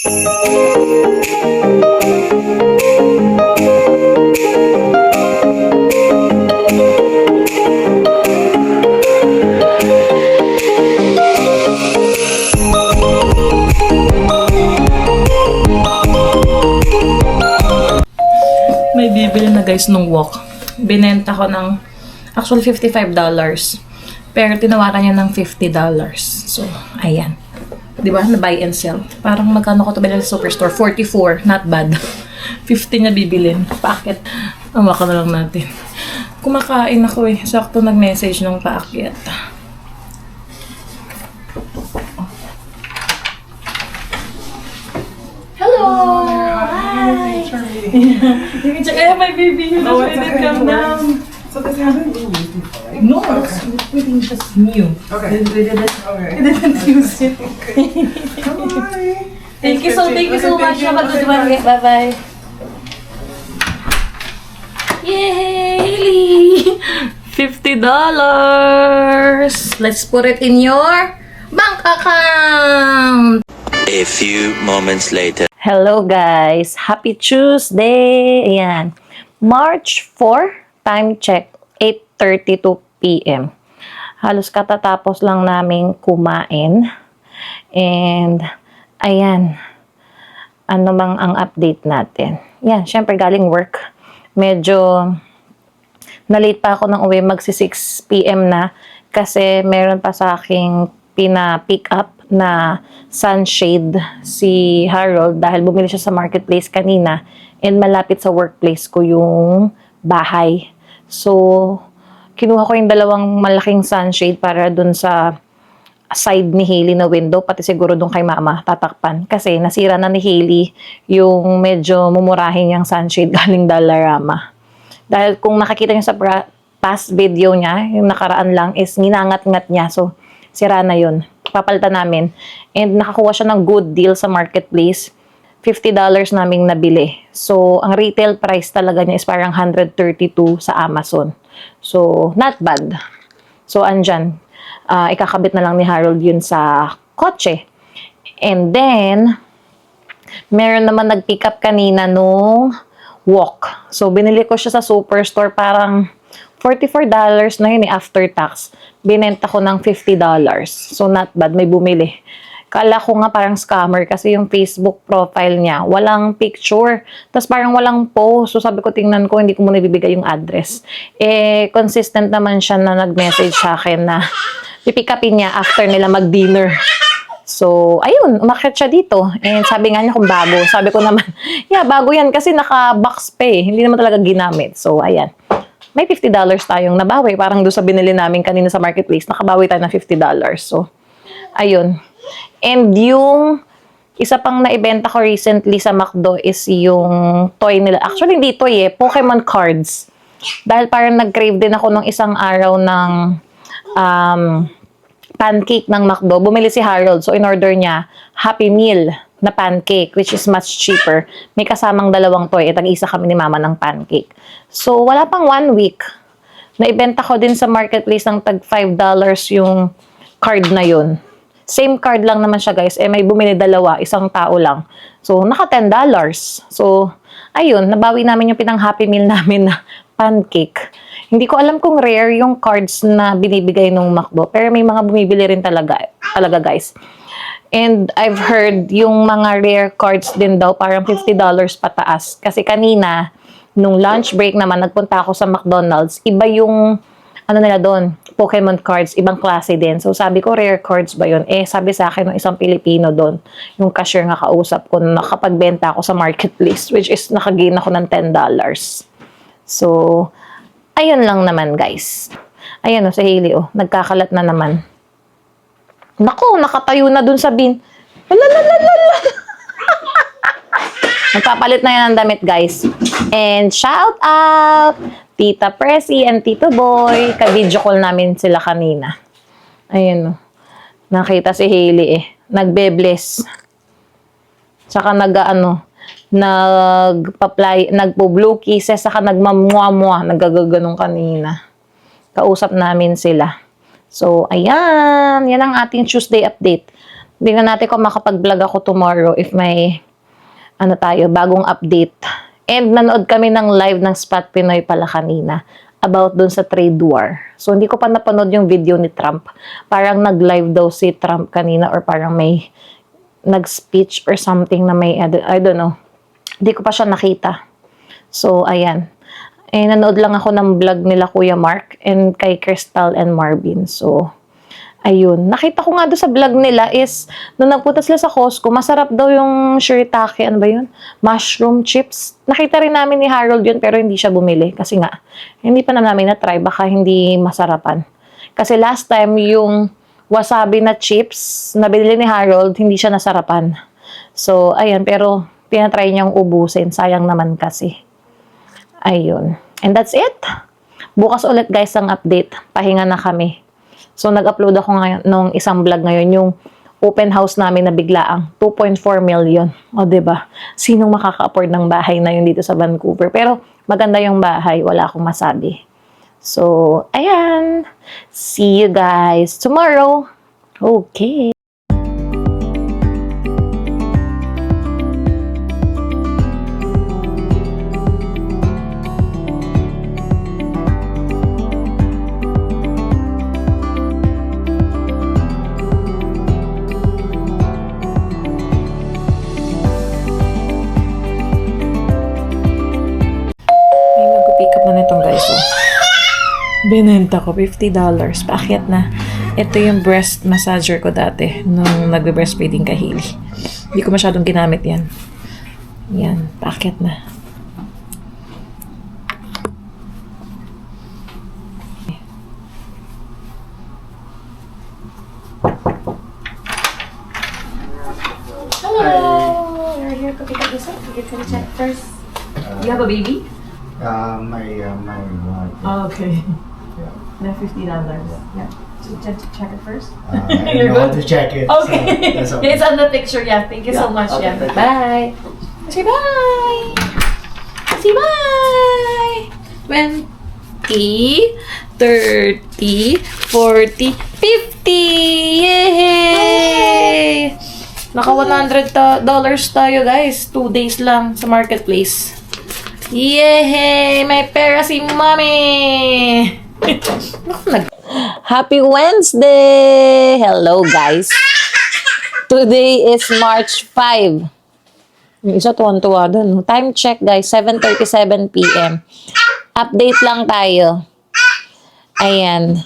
May bibili na guys nung wok. Binenta ko ng actually $55. Pero tinawaran niya ng $50. So, ayan. Diba? Na buy and sell. Parang magkano ko ito bilhin sa superstore? 44. Not bad. 50 niya bibilin. Packet. Awa ka na lang natin. Kumakain ako eh. Sakto nag-message ng paakyat. Hello! Hi! You can check. I have my baby here. That's why I didn't come down. So this hasn't been used before, right? No, that's really just new. Okay. We didn't Okay. use it. Hi. Thank you so much. Have a good one. Bye-bye. Yay! $50. Let's put it in your bank account. A few moments later. Hello guys! Happy Tuesday! Ayan. March 4, time check, 8:32 p.m. Halos katatapos lang naming kumain. And, ayan. Ano bang ang update natin? Yan, syempre galing work. Medyo na-late pa ako ng uwi, magsi 6 p.m. na. Kasi meron pa sa aking pina-pick up na sunshade si Harold dahil bumili siya sa marketplace kanina and malapit sa workplace ko yung bahay. So, kinuha ko yung dalawang malaking sunshade para dun sa side ni Hailey na window, pati siguro dun kay mama tatakpan. Kasi nasira na ni Hailey yung medyo mumurahin niyang sunshade galing Dollarama. Dahil kung nakikita niyo sa past video niya, yung nakaraan lang is ninangat-ngat niya. So, sira na yun. Papalitan namin. And nakakuha siya ng good deal sa marketplace. $50 naming nabili. So, ang retail price talaga niya is parang $132 sa Amazon. So, not bad. So, andyan. Ikakabit na lang ni Harold yun sa kotse. And then, meron naman nag-pick up kanina nung wok. So, binili ko siya sa superstore. Parang $44 na yun after tax. Binenta ko ng $50. So, not bad. May bumili. Kala ko nga parang scammer kasi yung Facebook profile niya, walang picture. Tapos parang walang post. So, sabi ko, tingnan ko, hindi ko muna ibibigay yung address. Eh, consistent naman siya na nag-message sa akin na pipick upin niya after nila mag-dinner. So, ayun, umakyat siya dito. And sabi nga niya kung bago. Sabi ko naman, yeah, bago yan kasi naka-box pa eh. Hindi naman talaga ginamit. So, ayan. May $50 tayong nabawi. Parang doon sa binili namin kanina sa marketplace, nakabawi tayo ng $50. So, ayun. And yung isa pang naibenta ko recently sa McDo is yung toy nila. Actually, hindi toy eh. Pokemon cards. Dahil parang nag-crave din ako nung isang araw ng pancake ng McDo. Bumili si Harold. So, in-order niya Happy Meal na pancake, which is much cheaper. May kasamang dalawang toy. Tag-isa kami ni mama ng pancake. So, wala pang 1 week. Naibenta ko din sa marketplace ng tag $5 yung card na yun. Same card lang naman siya guys. Eh, may bumili dalawa. Isang tao lang. So, naka $10. So, ayun. Nabawi namin yung pinang Happy Meal namin na pancake. Hindi ko alam kung rare yung cards na binibigay nung McDo. Pero may mga bumibili rin talaga guys. And I've heard yung mga rare cards din daw parang $50 pataas. Kasi kanina, nung lunch break naman, nagpunta ako sa McDonald's. Iba yung, ano nila doon, Pokemon cards, ibang klase din. So sabi ko, rare cards ba yun? Eh, sabi sa akin ng isang Pilipino doon, yung cashier nga kausap ko, nakapagbenta ako sa marketplace, which is nakagain ako ng $10. So, ayun lang naman guys. Ayan o, si Hailey o, nagkakalat na naman. Naku, nakatayo na dun sa bin. Lalalala. Magpapalit na yan ng damit, guys. And shout out Tita Pressy and Tito Boy. Ka-video call namin sila kanina. Ayun, nakita si Hailey eh. Nagbe-bless. Saka nagpo-blue kisses, saka nagmamwa-mwa. Nagagaganong kanina. Kausap namin sila. So, ayan. Yan ang ating Tuesday update. Tingnan natin kung makapag-vlog ako tomorrow if may bagong update. And nanood kami ng live ng Spot Pinoy pala kanina about dun sa trade war. So, hindi ko pa napanood yung video ni Trump. Parang nag-live daw si Trump kanina or parang may nag-speech or something na may, I don't know. Hindi ko pa siya nakita. So, ayan. Nanood lang ako ng vlog nila Kuya Mark and kay Crystal and Marvin. So, ayun. Nakita ko nga doon sa vlog nila is, nung nagpunta sila sa Costco, masarap daw yung shirataki, mushroom chips. Nakita rin namin ni Harold yun, pero hindi siya bumili. Kasi nga, hindi pa namin na-try, baka hindi masarapan. Kasi last time, yung wasabi na chips na binili ni Harold, hindi siya nasarapan. So, ayun, pero tinatry niyang ubusin. Sayang naman kasi. Ayun. And that's it. Bukas ulit guys ang update. Pahinga na kami. So, nag-upload ako ngayon nung isang vlog ngayon, yung open house namin na biglaang 2.4 million. O, diba? Sinong makaka-afford ng bahay na yun dito sa Vancouver? Pero, maganda yung bahay. Wala akong masabi. So, ayan. See you guys tomorrow. Okay. May mag-pick up na nitong guys. Oh. Binenta ko, $50. Paakyat na. Ito yung breast massager ko dati nung nagbe-breastfeeding kay Hailey. Hindi ko masyadong ginamit yan. Yan, paakyat na. Hello! You're here to pick up this up? You're gonna check first. You have a baby? My wife. Oh, okay. Yeah. Na $50. Yeah. So check it first. I You're know how good? to check it. Okay. So that's okay. It's on the picture. Yeah. Thank you so much. Okay, Yeah. thank you. Bye. Say bye. Say bye. 20, 30, 40, 50. Yay! Naka $100 tayo guys. 2 days lang sa marketplace. Yay! May pera si Mommy! Happy Wednesday! Hello guys! Today is March 5. Yung isa tuwan-tuwa dun. Time check guys, 7:37 p.m. Update lang tayo. Ayan.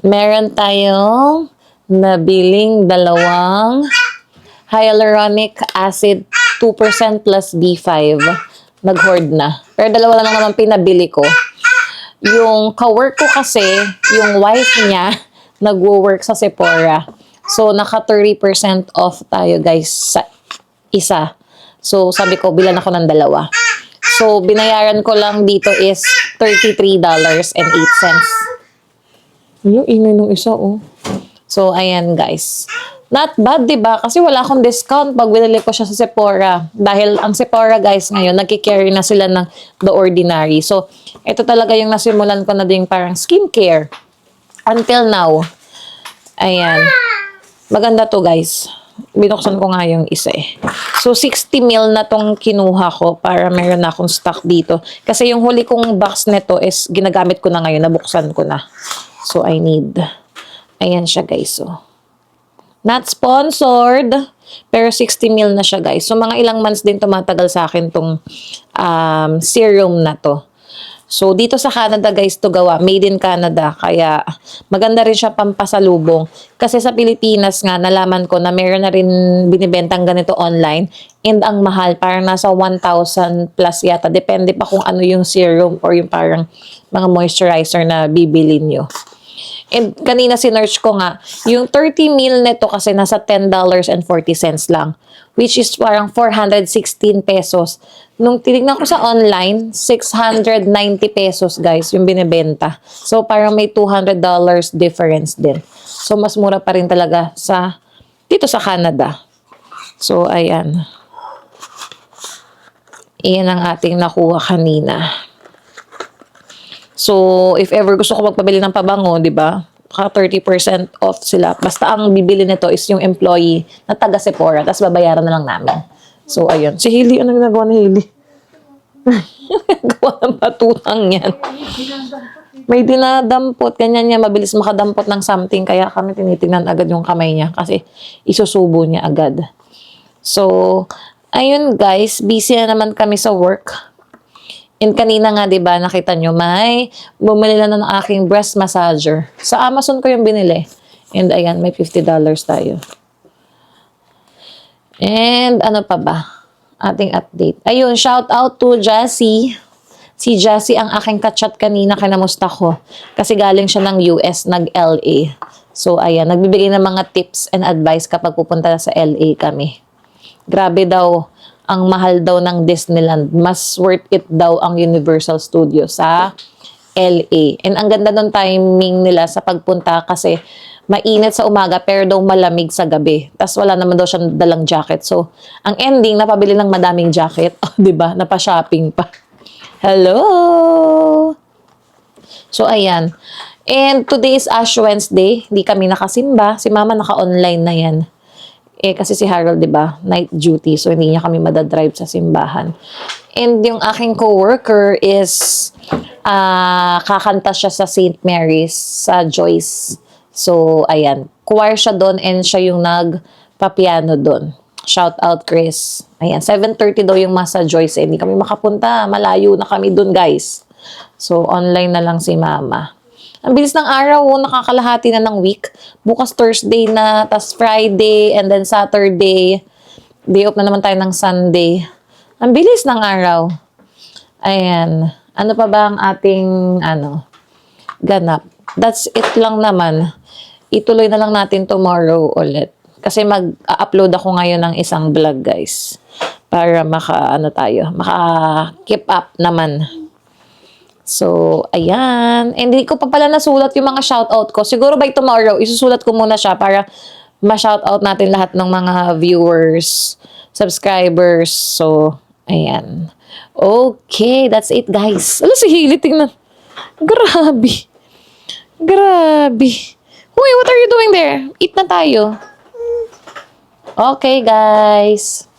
Meron tayong nabiling dalawang hyaluronic acid 2% plus B5. Nag-hoard na. Pero dalawa lang naman pinabili ko. Yung ka-work ko kasi, yung wife niya, nagwo-work sa Sephora. So, naka 30% off tayo guys sa isa. So, sabi ko, bilan ako ng dalawa. So, binayaran ko lang dito is $33.08. Yung ingay nung isa, oh. So, ayan guys. Not bad, diba? Kasi wala akong discount pag binili ko siya sa Sephora. Dahil ang Sephora, guys, ngayon, nagkicarry na sila ng The Ordinary. So, ito talaga yung nasimulan ko na din parang skincare. Until now. Ayan. Maganda to, guys. Binuksan ko nga yung isa eh. So, 60 ml na tong kinuha ko para meron na akong stock dito. Kasi yung huli kong box nito is ginagamit ko na ngayon. Nabuksan ko na. So, I need. Ayan siya, guys. So, not sponsored, pero 60 ml na siya guys. So mga ilang months din tumatagal sa akin tong serum na to. So dito sa Canada guys to gawa, made in Canada. Kaya maganda rin siya pampasalubong. Kasi sa Pilipinas nga, nalaman ko na meron na rin binibentang ganito online. And ang mahal, parang nasa 1,000 plus yata. Depende pa kung ano yung serum or yung parang mga moisturizer na bibili nyo. And kanina sinearch ko nga, yung 30 ml nito kasi nasa $10.40 lang. Which is parang 416 pesos. Nung tinignan ko sa online, 690 pesos guys yung binibenta. So parang may $200 difference din. So mas mura pa rin talaga sa dito sa Canada. So ayan. Iyan ang ating nakuha kanina. So, if ever gusto ko magpabili ng pabango, di ba? 30% off sila. Basta ang bibili nito is yung employee na taga Sephora, tapos babayaran na lang namin. So, ayun. Si Hailey, ano ginagawa ni Hailey? Gawa ng patutang yan. May dinadampot. Ganyan niya, mabilis makadampot ng something. Kaya kami tinitingnan agad yung kamay niya kasi isusubo niya agad. So, ayun guys, busy na naman kami sa work. And kanina nga, 'di ba, nakita nyo, may bumili na ng aking breast massager. Sa Amazon ko yung binili. And ayan, may $50 tayo. And ano pa ba? Ating update. Ayun, shout out to Jassy. Si Jassy ang aking kachat kanina, kinamusta ko. Kasi galing siya ng US, nag-LA. So ayan, nagbibigay ng mga tips and advice kapag pupunta sa LA kami. Grabe daw, ang mahal daw ng Disneyland. Mas worth it daw ang Universal Studios sa LA. And ang ganda ng timing nila sa pagpunta kasi mainit sa umaga pero daw malamig sa gabi. Tapos wala naman daw siyang dalang jacket. So, ang ending, napabili ng madaming jacket. Oh, diba? Napa-shopping pa. Hello! So, ayan. And today is Ash Wednesday. Hindi kami nakasimba. Si Mama naka-online na yan. Kasi si Harold, 'di ba, night duty, so hindi niya kami madadrive sa simbahan. And yung aking coworker is kakanta siya sa St. Mary's sa Joyce. So ayan, choir siya doon and siya yung nagpapiano doon. Shout out Chris. Ayan, 7:30 daw yung masa Joyce. Hindi kami makapunta, malayo na kami doon, guys. So online na lang si Mama. Ang bilis ng araw, nakakalahati na ng week. Bukas Thursday na, tas Friday, and then Saturday. Day off na naman tayo ng Sunday. Ang bilis ng araw. Ayan. Ano pa ba ang ating, ganap? That's it lang naman. Ituloy na lang natin tomorrow ulit. Kasi mag-upload ako ngayon ng isang vlog, guys. Para maka-keep up naman. So, ayan. And hindi ko pa pala nasulat yung mga shoutout ko. Siguro by tomorrow, isusulat ko muna siya para ma-shoutout natin lahat ng mga viewers, subscribers. So, ayan. Okay, that's it, guys. Alam, si Hailey, tingnan. Grabe. Grabe. Huy, what are you doing there? Eat na tayo. Okay, guys.